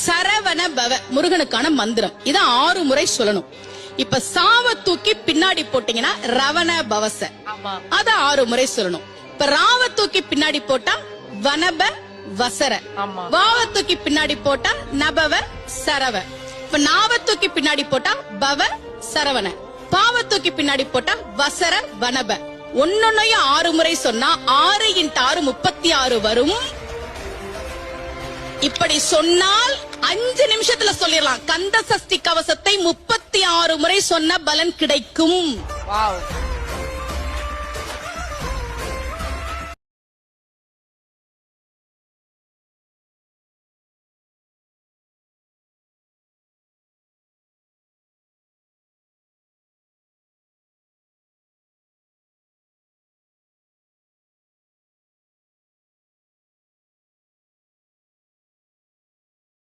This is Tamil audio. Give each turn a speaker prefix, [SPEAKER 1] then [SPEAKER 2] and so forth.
[SPEAKER 1] சரவண பவ முருகனுக்கான மந்திரம். இத 6 முறை சொல்லணும். இப்ப சாவ தூக்கி பின்னாடி போட்டீங்கன்னா ரவண பவச, அத 6 முறை சொல்லணும். இப்ப ராவ தூக்கி பின்னாடி போட்டா வனப வசர, வாவ தூக்கி பின்னாடி போட்டா நபவ சரவ, இப்ப நாவ தூக்கி பின்னாடி போட்டா பவ சரவண, பாவ தூக்கி பின்னாடி போட்டா வசர வனப. ஒன்னொன்னையும் 6 முறை சொன்னா 6 × 6 36 வரும். இப்படி சொன்னால் 5 நிமிஷத்துல சொல்லிடலாம். கந்த சஷ்டி கவசத்தை 36 முறை சொன்ன பலன் கிடைக்கும்.